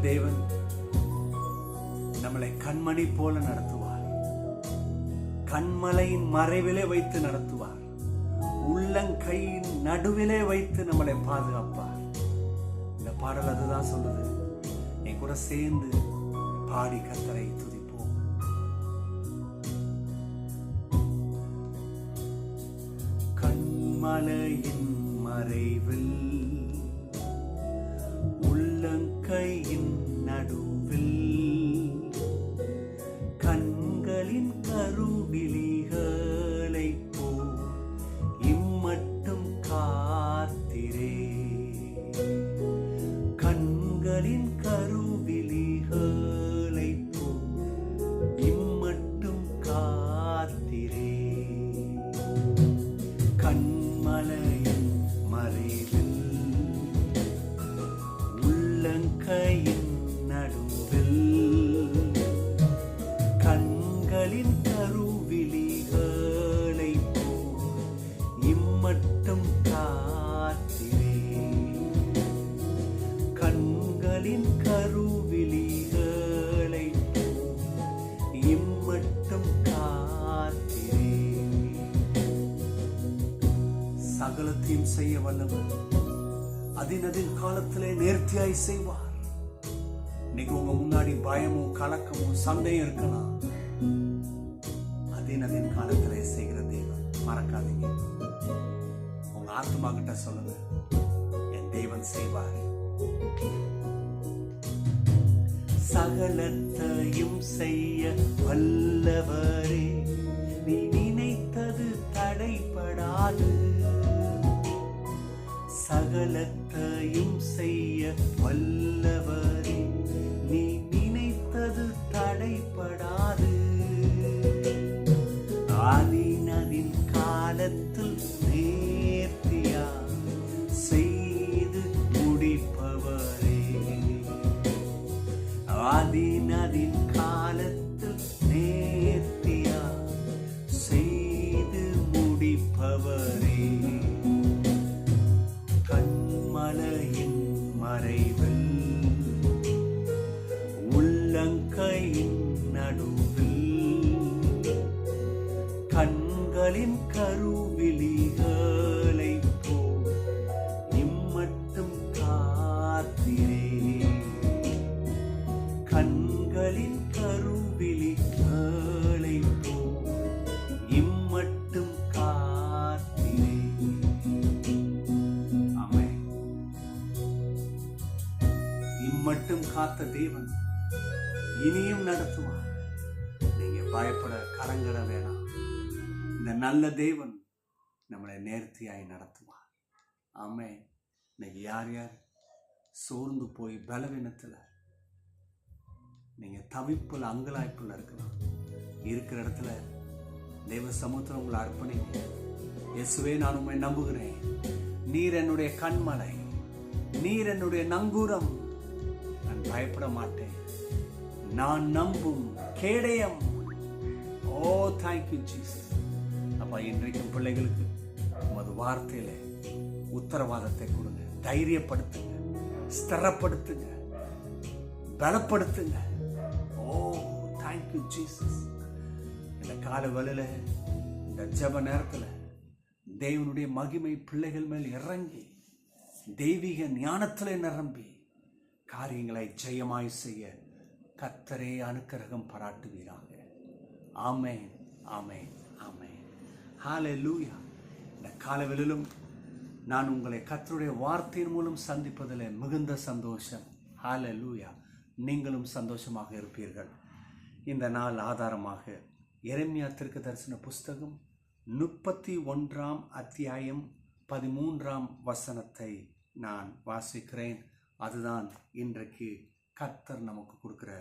தேவன் நம்மளை கண்மணி போல நடத்துவார். கண்மலையின் மறைவிலே வைத்து நடத்துவார். உள்ளங்கையின் நடுவிலே வைத்து நம்மளை பாதுகாப்பார். இந்த பாடல் அதுதான் சொல்லுது. என் கூட சேர்ந்து பாடி கர்த்தரை துதிப்போம். கண்மலையின் மறைவில் உள்ளங்கையின் நடுவில் கண்களின் கருவிழிகளை போ இம்மட்டும் காத்திரே. கண்களின் கருவிழிகளை போ இம்மட்டும் காத்திரே. கண்மலையின் மறைவில் உள்ளங்கையின் நடுவில் கண்களின் கருவிழிகளை போ இம்மட்டும் காத்திரே. கண்களின் கருவிழிகளை போ இம்மட்டும் காத்திரே. சகலத்தையும் செய்ய வல்லவர் அதினதின் காலத்திலே நேர்த்தியாய் செய்வார். இன்னைக்கு உங்க முன்னாடி பயமும் கலக்கமும் சண்டையும் இருக்கலாம். அதினதின் காலத்திலே செய்கிற தேவன் மறக்காதீங்க. உங்க ஆத்மா கிட்ட சொல்லுங்க, என் தேவன் செய்வார். சகலத்தையும் செய்ய வல்லவரே, நீ நினைத்தது தடைபடாது. சகலத்தையும் செய்ய வல்லவரே, நீ நினைத்தது தடைபடாது. ஆதினதின் காலத்தில் நேர்த்தியா செய்து முடிப்பவரே. ஆதினதின் காலத்தில் நேர்த்தியா செய்து முடிப்பவரே. கண்மலையின் மறைவில் உள்ளங்கையின் நடுவில் கண்களின் கருவிழிகளை போ இம்மட்டும் காத்திரே. கண்களின் கருவிழிகளை போ இம்மட்டும் காத்திரே. ஆமென். இம்மட்டும் காத்த தேவன் இனியும் நடத்துவார். நீங்க பயப்பட கலங்கட வேணாம். இந்த நல்ல தேவன் நம்மளை நேர்த்தியாய் நடத்துவார். ஆமென். இன்னைக்கு யார் யார் சோர்ந்து போய் பலவீனத்துல நீங்க தவிப்புல அங்கலாய்ப்புல இருக்கலாம். இருக்கிற இடத்துல தேவ சமுத்திரம் உங்களை அர்ப்பணிங்க. இயேசுவே, நான் உம்மை நம்புகிறேன். நீர் என்னுடைய கண்மலை, நீர் என்னுடைய நங்கூரம். நான் பயப்பட மாட்டேன். நான் நம்பும் கேடயம். ஓ, தேங்க்யூ ஜீசஸ். அப்பா, இன்றைக்கும் பிள்ளைகளுக்கு உமது வார்த்தையில உத்தரவாதத்தை கொடுங்க. தைரியப்படுத்துங்க, ஸ்திரப்படுத்துங்க, பலப்படுத்துங்க. ஓ, தேங்க்யூ ஜீசஸ். இந்த கால வேளையில இந்த ஜெப நேரத்துல தேவனுடைய மகிமை பிள்ளைகள் மேல் இறங்கி தெய்வீக ஞானத்திலே நிரம்பி காரியங்களை ஜெயமாய் செய்ய கர்த்தரே அனுக்கிரகம் பாராட்டுவீராக. ஆமென், ஆமென், ஆமென். ஹல்லேலூயா. இந்த காலவெளியிலும் நான் உங்களை கர்த்தருடைய வார்த்தையின் மூலம் சந்திப்பதில் மிகுந்த சந்தோஷம். ஹல்லேலூயா. நீங்களும் சந்தோஷமாக இருப்பீர்கள். இந்த நாள் ஆதாரமாக எரேமியா தீர்க்கதரிசன புஸ்தகம் 31 அத்தியாயம் 13 வசனத்தை நான் வாசிக்கிறேன். அதுதான் இன்றைக்கு கர்த்தர் நமக்கு கொடுக்கிற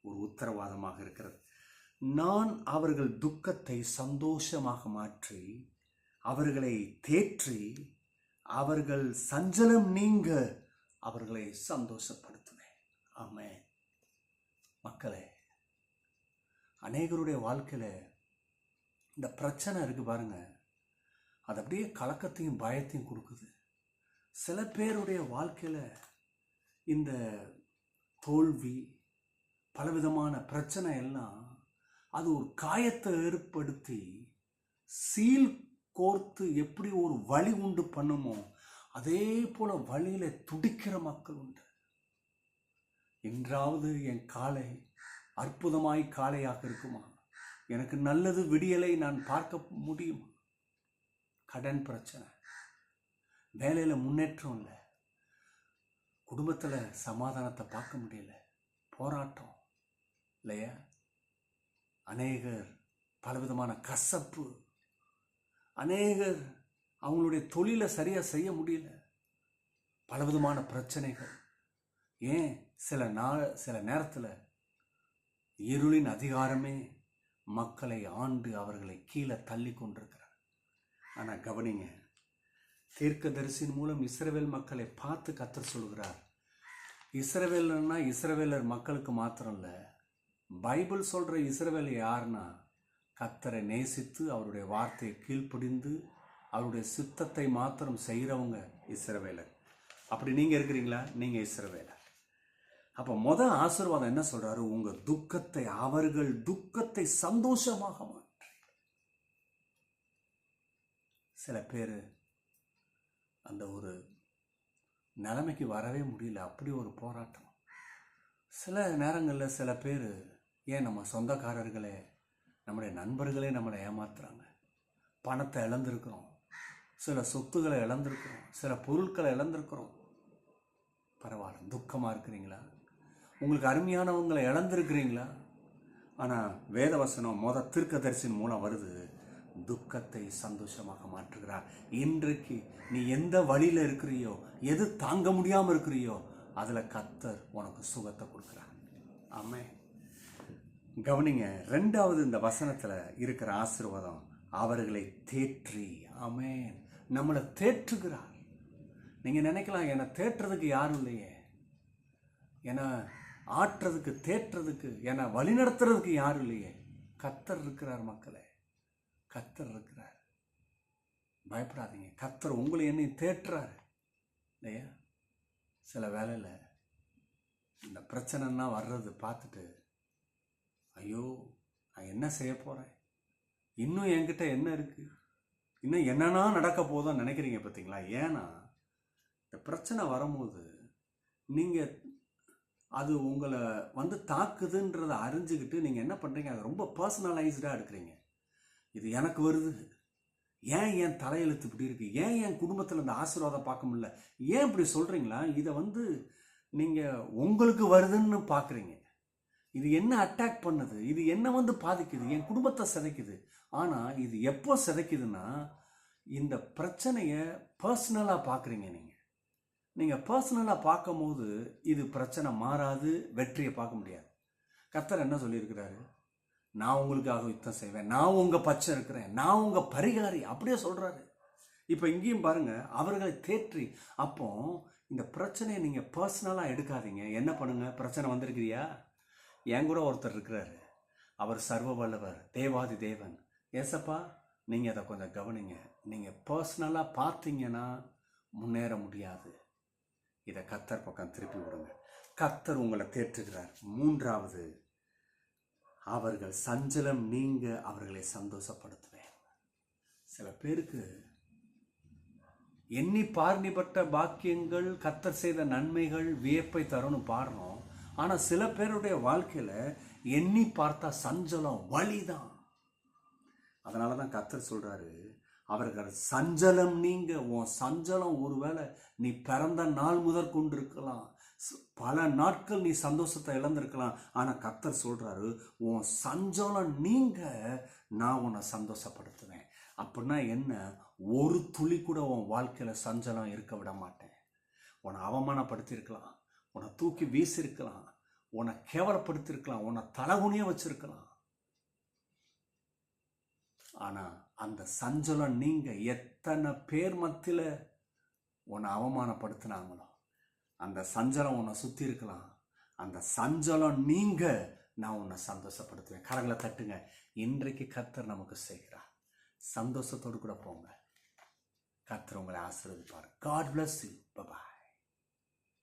ஒரு உத்தரவாதமாக இருக்கிறது. நான் அவர்கள் துக்கத்தை சந்தோஷமாக மாற்றி அவர்களை தேற்றி அவர்கள் சஞ்சலம் நீங்க அவர்களை சந்தோஷப்படுத்துவேன். ஆமென். மக்களே, அநேகருடைய வாழ்க்கையில இந்த பிரச்சனை இருக்கு பாருங்க, அது அப்படியே கலக்கத்தையும் பயத்தையும் கொடுக்குது. சில பேருடைய வாழ்க்கையில இந்த தோல்வி, பலவிதமான பிரச்சனை எல்லாம் அது ஒரு காயத்தை ஏற்படுத்தி சீல் கோர்த்து எப்படி ஒரு வலி உண்டு பண்ணுமோ அதே போல வழியில துடிக்கிற மக்கள் உண்டு. என்றாவது என் காலை அற்புதமாய் காலையாக இருக்குமா? எனக்கு நல்லது விடியலை நான் பார்க்க முடியுமா? கடன் பிரச்சனை, வேலையில் முன்னேற்றம் இல்லை, குடும்பத்தில் சமாதானத்தை பார்க்க முடியல, போராட்டம் இல்லையா? அநேகர் பலவிதமான கசப்பு, அநேகர் அவங்களுடைய தொழிலை சரியாக செய்ய முடியல, பலவிதமான பிரச்சனைகள். ஏன் சில நேரத்தில் இருளின் அதிகாரமே மக்களை ஆண்டு அவர்களை கீழே தள்ளி கொண்டிருக்கிறார். ஆனால் கவனிங்க, தீர்க்கதரிசியின் மூலம் இஸ்ரவேல் மக்களை பார்த்து கர்த்தர் சொல்கிறார். இஸ்ரவேலர்னா இஸ்ரவேலர் மக்களுக்கு மாத்திரம் இல்லை, பைபிள் சொல்கிற இஸ்ரவேல் யாருன்னா கர்த்தரை நேசித்து அவருடைய வார்த்தையை கீழ்ப்படிந்து அவருடைய சித்தத்தை மாத்திரம் செய்கிறவங்க இஸ்ரவேலர். அப்படி நீங்கள் இருக்கிறீங்களா? நீங்கள் இஸ்ரவேலர். அப்போ ஆசீர்வாதம் என்ன சொல்றாரு? உங்கள் துக்கத்தை, அவர்கள் துக்கத்தை சந்தோஷமாக மாற்றி. சில பேர் அந்த ஒரு நிலைமைக்கு வரவே முடியல, அப்படி ஒரு போராட்டம். சில நேரங்களில் சில பேர், ஏன் நம்ம சொந்தக்காரர்களே, நம்முடைய நண்பர்களே நம்மளை ஏமாத்துறாங்க. பணத்தை இழந்திருக்கிறோம், சில சொத்துக்களை இழந்திருக்கிறோம், சில பொருட்களை இழந்திருக்கிறோம். பரவாயில்ல, துக்கமாக இருக்கிறீங்களா? உங்களுக்கு அருமையானவங்களை இழந்திருக்கிறீங்களா? ஆனால் வேதவசனம் தீர்க்கதரிசியின் மூலம் வருது, துக்கத்தை சந்தோஷமாக மாற்றுகிறார். இன்றைக்கு நீ எந்த வழியில் இருக்கிறியோ, எது தாங்க முடியாமல் இருக்கிறியோ, அதில் கர்த்தர் உனக்கு சுகத்தை கொடுக்குறார். ஆமென். கவனிங்க, 2வது இந்த வசனத்தில் இருக்கிற ஆசீர்வாதம், அவர்களை தேற்றி. ஆமென். நம்மளை தேற்றுகிறார். நீங்கள் நினைக்கலாம், என்னை தேற்றுறதுக்கு யாரும் இல்லையே, என்னை ஆற்றுறதுக்கு, தேற்றுறதுக்கு, என்னை வழிநடத்துறதுக்கு யாரும் இல்லையே. கர்த்தர் இருக்கிறார் மக்களே, கர்த்தர் இருக்கிறார். பயப்படாதீங்க, கர்த்தர் உங்களை என்னை தேற்றுறாரு இல்லையா? சில வேளையில் இந்த பிரச்சனைன்னா வர்றது பார்த்துட்டு, ஐயோ நான் என்ன செய்ய போகிறேன், இன்னும் என்கிட்ட என்ன இருக்குது, இன்னும் என்னன்னா நடக்க போதும்னு நினைக்கிறீங்க பார்த்தீங்களா? ஏன்னா இந்த பிரச்சனை வரும்போது நீங்கள் அது உங்களை தாக்குதுன்றதை அறிஞ்சுக்கிட்டு நீங்கள் என்ன பண்ணுறீங்க, அதை ரொம்ப பர்சனலைஸ்டாக எடுக்கிறீங்க. இது எனக்கு வருது, ஏன் என் தலையெழுத்து இப்படி இருக்குது, ஏன் என் குடும்பத்தில் இந்த ஆசீர்வாதம் பார்க்க முடியல, ஏன் இப்படி சொல்கிறீங்களா? இதை நீங்கள் உங்களுக்கு வருதுன்னு பார்க்குறீங்க. இது என்ன அட்டாக் பண்ணுது, இது என்ன பாதிக்குது, என் குடும்பத்தை சிதைக்குது. ஆனால் இது எப்போ சிதைக்குதுன்னா, இந்த பிரச்சனையை பர்சனலாக பார்க்குறீங்க. நீங்கள் பர்சனலாக பார்க்கும் போது இது பிரச்சனை மாறாது, வெற்றியை பார்க்க முடியாது. கர்த்தர் என்ன சொல்லியிருக்கிறாரு? நான் உங்களுக்காக யுத்தம் செய்வேன், நான் உங்கள் பச்சை இருக்கிறேன், நான் உங்கள் பரிகாரி, அப்படியே சொல்கிறாரு. இப்போ இங்கேயும் பாருங்கள், அவர்களை தேற்றி. அப்போ இந்த பிரச்சனையை நீங்கள் பர்சனலாக எடுக்காதீங்க. என்ன பண்ணுங்க, பிரச்சனை வந்திருக்கிறியா? என் கூட ஒருத்தர் இருக்கிறாரு, அவர் சர்வ வல்லவர், தேவாதி தேவன். ஏசப்பா, நீங்கள் அதை கொஞ்சம் கவனிங்க. நீங்கள் பர்சனலாக பார்த்தீங்கன்னா முன்னேற முடியாது. இதை கர்த்தர் பக்கம் திருப்பி விடுங்க. கர்த்தர் உங்களை தேற்றுகிறார். 3வது, அவர்கள் சஞ்சலம் நீங்க அவர்களை சந்தோஷப்படுத்துவேன். சில பேருக்கு எண்ணி பார்னிப்பட்ட பாக்கியங்கள், கர்த்தர் செய்த நன்மைகள் வியப்பை தரும்னு பாடுறோம். ஆனால் சில பேருடைய வாழ்க்கையில் எண்ணி பார்த்தா சஞ்சலம், வலிதான். அதனால தான் கர்த்தர் சொல்றாரு, அவர்கள் சஞ்சலம் நீங்க. உன் சஞ்சலம் ஒருவேளை நீ பிறந்த நாள் முதற் கொண்டு இருக்கலாம், பல நாட்கள் நீ சந்தோஷத்தை இழந்திருக்கலாம். ஆனால் கர்த்தர் சொல்றாரு, உன் சஞ்சலம் நீங்க, நான் உன்னை சந்தோஷப்படுத்துவேன். அப்படின்னா என்ன? ஒரு துளி கூட உன் வாழ்க்கையில் சஞ்சலம் இருக்க விட மாட்டேன். உன்னை அவமானப்படுத்தியிருக்கலாம், உன்னை தூக்கி வீசியிருக்கலாம், உன்னை கேவலப்படுத்தியிருக்கலாம், உன்னை தலகுனிய வச்சிருக்கலாம். ஆனால் அந்த சஞ்சலம் நீங்க. எத்தனை பேர் மத்தியில் உன்னை அவமானப்படுத்தினாங்களோ அந்த சஞ்சலம் உன்னை சுற்றி இருக்கலாம். அந்த சஞ்சலம் நீங்க, நான் உன்னை சந்தோஷப்படுத்துவேன். கரங்களை தட்டுங்க. இன்றைக்கு கர்த்தர் நமக்கு செய்கிறார். சந்தோஷத்தோடு கூட போங்க. கர்த்தர் உங்களை ஆசீர்வதிப்பார். God bless you.